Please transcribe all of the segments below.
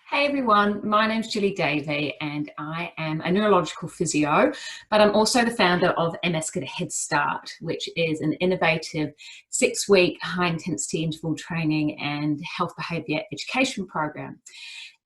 Hey everyone, my name's Julie Davey and I am a neurological physio, but I'm also the founder of MS Get a Head Start, which is an innovative 6-week high-intensity interval training and health behaviour education program.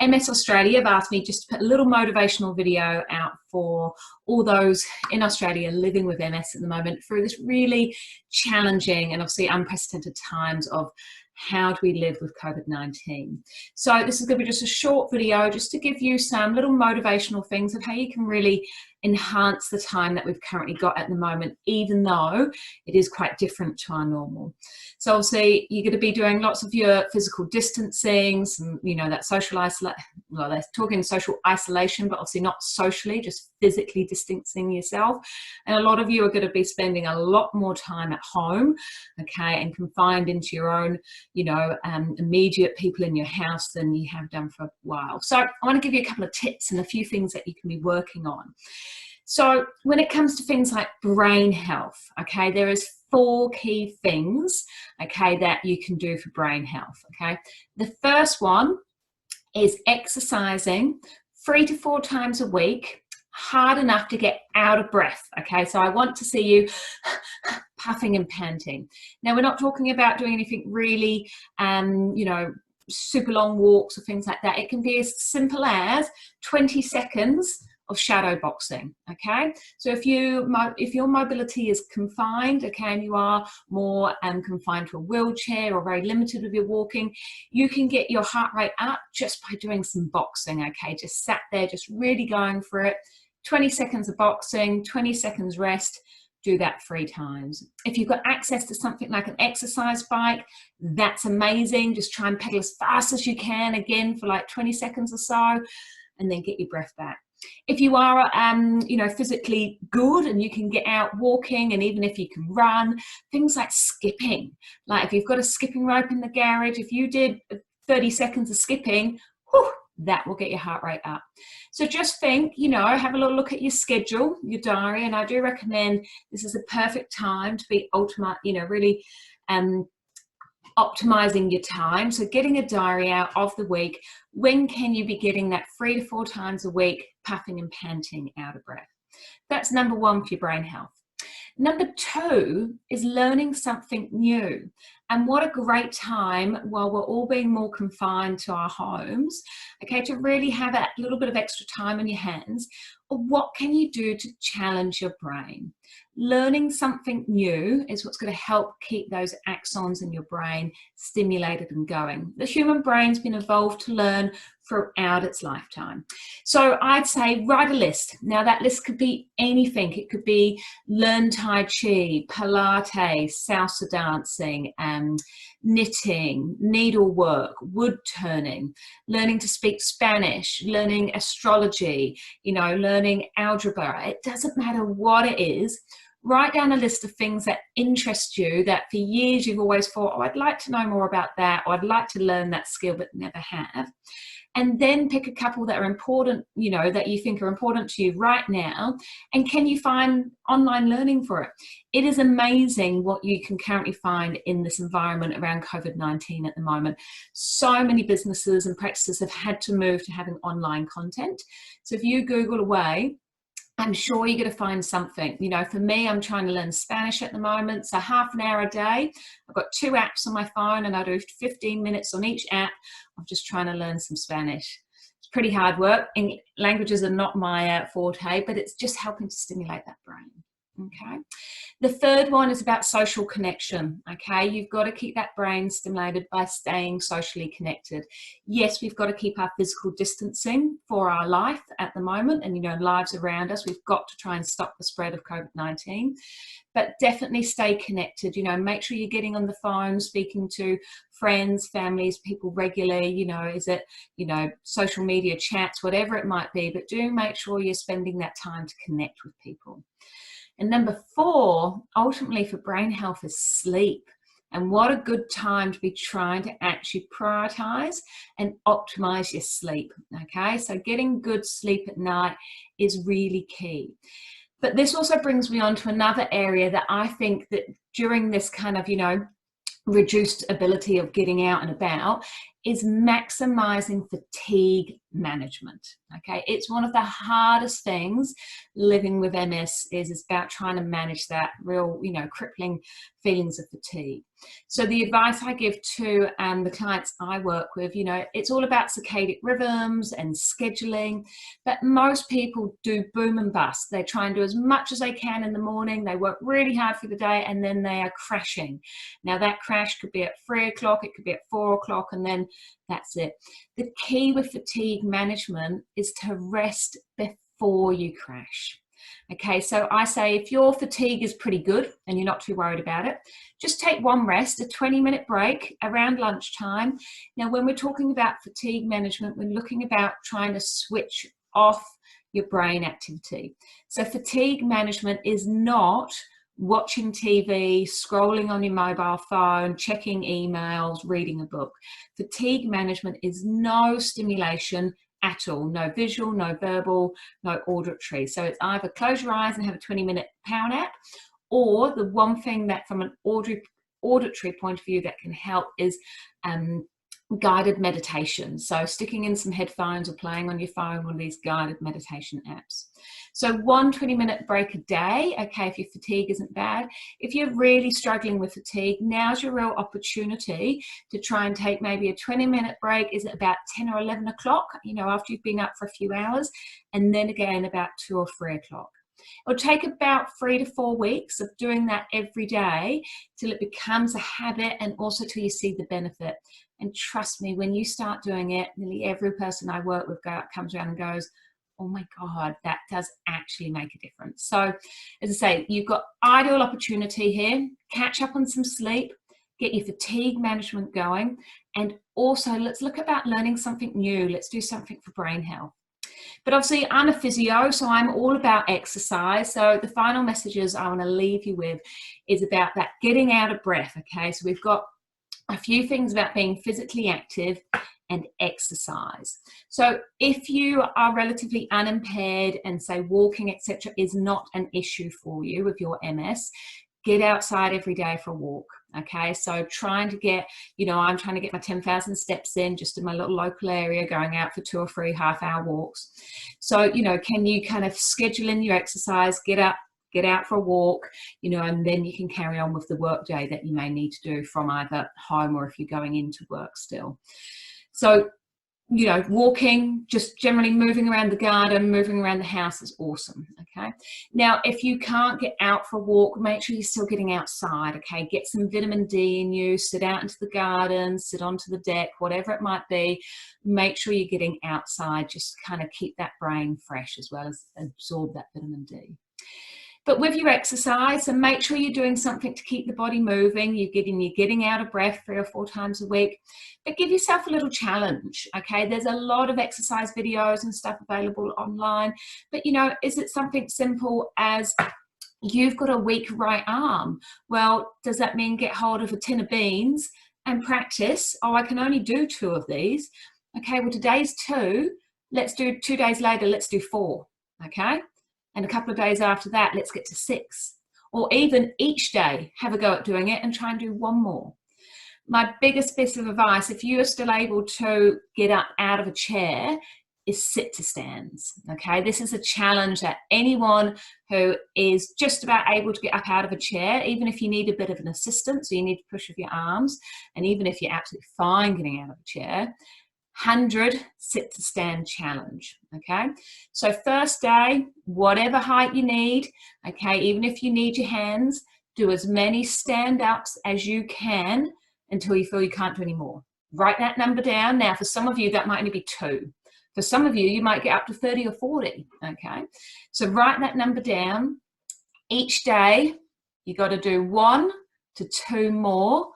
MS Australia have asked me just to put a little motivational video out for all those in Australia living with MS at the moment through this really challenging and obviously unprecedented times of how do we live with COVID-19. So this is going to be just a short video just to give you some little motivational things of how you can really enhance the time that we've currently got at the moment, even though it is quite different to our normal. So obviously you're going to be doing lots of your physical distancing, some, that social isolation, well, they're talking social isolation, but obviously not socially, just physically distancing yourself. And a lot of you are going to be spending a lot more time at home, okay, and confined into your own, immediate people in your house than you have done for a while. So I want to give you a couple of tips and a few things that you can be working on. So when it comes to things like brain health, okay, there is 4 key things, okay, that you can do for brain health, okay. The first one is exercising 3 to 4 times a week, hard enough to get out of breath, okay. So I want to see you puffing and panting. Now we're not talking about doing anything really, super long walks or things like that. It can be as simple as 20 seconds of shadow boxing, okay. So if your mobility is confined, okay, and you are more confined to a wheelchair or very limited with your walking, you can get your heart rate up just by doing some boxing, okay. Just sat there, just really going for it. 20 seconds of boxing, 20 seconds rest. Do that 3 times. If you've got access to something like an exercise bike, that's amazing. Just try and pedal as fast as you can, again, for like 20 seconds or so, and then get your breath back. If you are, physically good and you can get out walking, and even if you can run, things like skipping, like if you've got a skipping rope in the garage, if you did 30 seconds of skipping, whew, that will get your heart rate up. So just think, have a little look at your schedule, your diary, and I do recommend this is a perfect time to be really optimizing your time. So getting a diary out of the week, when can you be getting that 3 to 4 times a week, puffing and panting, out of breath? That's number 1 for your brain health. Number 2 is learning something new. And what a great time, while we're all being more confined to our homes, okay, to really have that little bit of extra time on your hands. What can you do to challenge your brain? Learning something new is what's going to help keep those axons in your brain stimulated and going. The human brain's been evolved to learn throughout its lifetime. So I'd say write a list. Now that list could be anything. It could be learn Tai Chi, Pilates, salsa dancing, knitting, needlework, wood turning, learning to speak Spanish, learning astrology, learning algebra. It doesn't matter what it is. Write down a list of things that interest you, that for years you've always thought, oh, I'd like to know more about that, or I'd like to learn that skill but never have. And then pick a couple that are important, that you think are important to you right now. And can you find online learning for it? It is amazing what you can currently find in this environment around COVID-19 at the moment. So many businesses and practices have had to move to having online content. So if you Google away, I'm sure you're going to find something. For me, I'm trying to learn Spanish at the moment. So half an hour a day. I've got 2 apps on my phone and I do 15 minutes on each app of just trying to learn some Spanish. It's pretty hard work. Languages are not my forte, but it's just helping to stimulate that brain. Okay. The third one is about social connection. Okay. You've got to keep that brain stimulated by staying socially connected. Yes, we've got to keep our physical distancing for our life at the moment and, lives around us. We've got to try and stop the spread of COVID-19, but definitely stay connected. Make sure you're getting on the phone, speaking to friends, families, people regularly, is it, social media chats, whatever it might be, but do make sure you're spending that time to connect with people. And number 4, ultimately for brain health, is sleep. And what a good time to be trying to actually prioritize and optimize your sleep. Okay, so getting good sleep at night is really key. But this also brings me on to another area that I think that during this kind of, reduced ability of getting out and about, is maximizing fatigue management. Okay, it's one of the hardest things living with MS is about trying to manage that real, crippling feelings of fatigue. So the advice I give to the clients I work with, it's all about circadian rhythms and scheduling, but most people do boom and bust. They try and do as much as they can in the morning, they work really hard for the day, and then they are crashing. Now that crash could be at 3 o'clock, it could be at 4 o'clock, and then that's it. The key with fatigue management is to rest before you crash. Okay, so I say if your fatigue is pretty good and you're not too worried about it, just take one rest, a 20-minute break around lunchtime. Now, when we're talking about fatigue management, we're looking about trying to switch off your brain activity. So fatigue management is not watching TV, scrolling on your mobile phone, checking emails, reading a book. Fatigue management is no stimulation at all, no visual, no verbal, no auditory. So it's either close your eyes and have a 20-minute power nap, or the one thing that from an auditory point of view that can help is guided meditation. So sticking in some headphones or playing on your phone, one of these guided meditation apps. So one 20-minute break a day, okay, if your fatigue isn't bad. If you're really struggling with fatigue, now's your real opportunity to try and take maybe a 20-minute break. Is it about 10 or 11 o'clock, after you've been up for a few hours, and then again about 2 or 3 o'clock. It'll take about 3 to 4 weeks of doing that every day till it becomes a habit, and also till you see the benefit. And trust me, when you start doing it, nearly every person I work with comes around and goes, oh my God, that does actually make a difference. So as I say, you've got ideal opportunity here. Catch up on some sleep, get your fatigue management going, and also let's look about learning something new. Let's do something for brain health. But obviously I'm a physio, so I'm all about exercise. So the final messages I want to leave you with is about that getting out of breath. Okay, so we've got a few things about being physically active and exercise. So if you are relatively unimpaired and say walking, etc., is not an issue for you with your MS, get outside every day for a walk. Okay, so trying to get, I'm trying to get my 10,000 steps in just in my little local area, going out for 2 or 3 half-hour walks. So, can you kind of schedule in your exercise, get out for a walk, and then you can carry on with the work day that you may need to do from either home or if you're going into work still. So, walking, just generally moving around the garden, moving around the house is awesome, okay? Now, if you can't get out for a walk, make sure you're still getting outside, okay? Get some vitamin D in you, sit out into the garden, sit onto the deck, whatever it might be. Make sure you're getting outside, just to kind of keep that brain fresh as well as absorb that vitamin D. But with your exercise, so make sure you're doing something to keep the body moving. You're getting out of breath 3 or 4 times a week, but give yourself a little challenge, okay? There's a lot of exercise videos and stuff available online, but is it something simple as you've got a weak right arm? Well, does that mean get hold of a tin of beans and practice? Oh, I can only do 2 of these. Okay, well, today's 2. Let's do 2 days later, let's do 4, okay? And a couple of days after that, let's get to 6. Or even each day, have a go at doing it and try and do 1 more. My biggest piece of advice, if you are still able to get up out of a chair, is sit to stands, okay? This is a challenge that anyone who is just about able to get up out of a chair, even if you need a bit of an assistance, so you need to push with your arms, and even if you're absolutely fine getting out of a chair, 100 sit to stand challenge, okay? So first day, whatever height you need, okay, even if you need your hands, do as many stand-ups as you can until you feel you can't do any more. Write that number down. Now, for some of you, that might only be 2. For some of you, you might get up to 30 or 40, okay? So write that number down. Each day, you got to do 1 to 2 more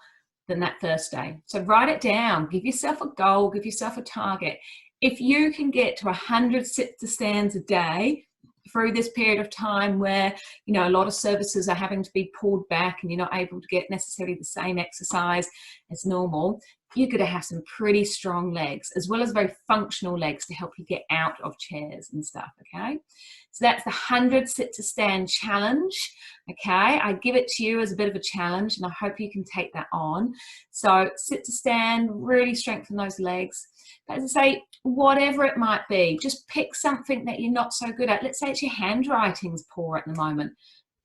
than that first day. So write it down, give yourself a goal, give yourself a target. If you can get to 100 sit to stands a day through this period of time where, a lot of services are having to be pulled back and you're not able to get necessarily the same exercise as normal, you're going to have some pretty strong legs, as well as very functional legs to help you get out of chairs and stuff, okay? So that's the 100 sit to stand challenge, okay? I give it to you as a bit of a challenge, and I hope you can take that on. So sit to stand, really strengthen those legs. But as I say, whatever it might be, just pick something that you're not so good at. Let's say it's your handwriting's poor at the moment.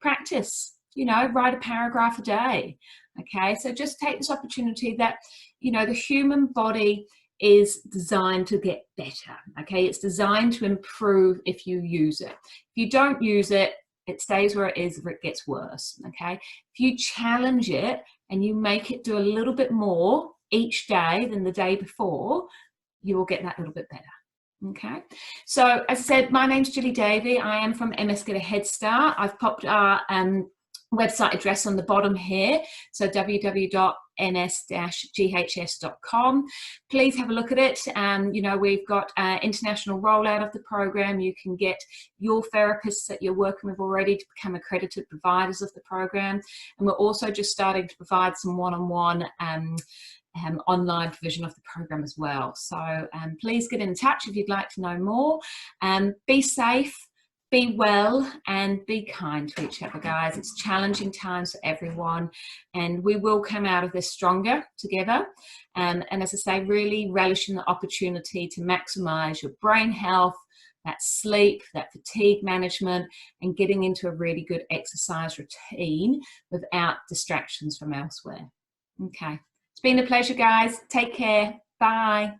Practice, you know, write a paragraph a day, okay? So just take this opportunity that, you know, the human body is designed to get better, okay? It's designed to improve if you use it. If you don't use it, it stays where it is or it gets worse, okay? If you challenge it and you make it do a little bit more each day than the day before, you will get that little bit better. Okay, so as I said, my name's Julie Davey. I am from MS Get a Head Start. I've popped our website address on the bottom here, so www.ns-ghs.com. Please have a look at it. You know, we've got international rollout of the program. You can get your therapists that you're working with already to become accredited providers of the program, and we're also just starting to provide some one-on-one online provision of the program as well. So please get in touch if you'd like to know more. Be safe, be well, and be kind to each other, guys. It's challenging times for everyone, and we will come out of this stronger together. And as I say, really relish in the opportunity to maximize your brain health, that sleep, that fatigue management, and getting into a really good exercise routine without distractions from elsewhere. Okay. It's been a pleasure, guys. Take care. Bye.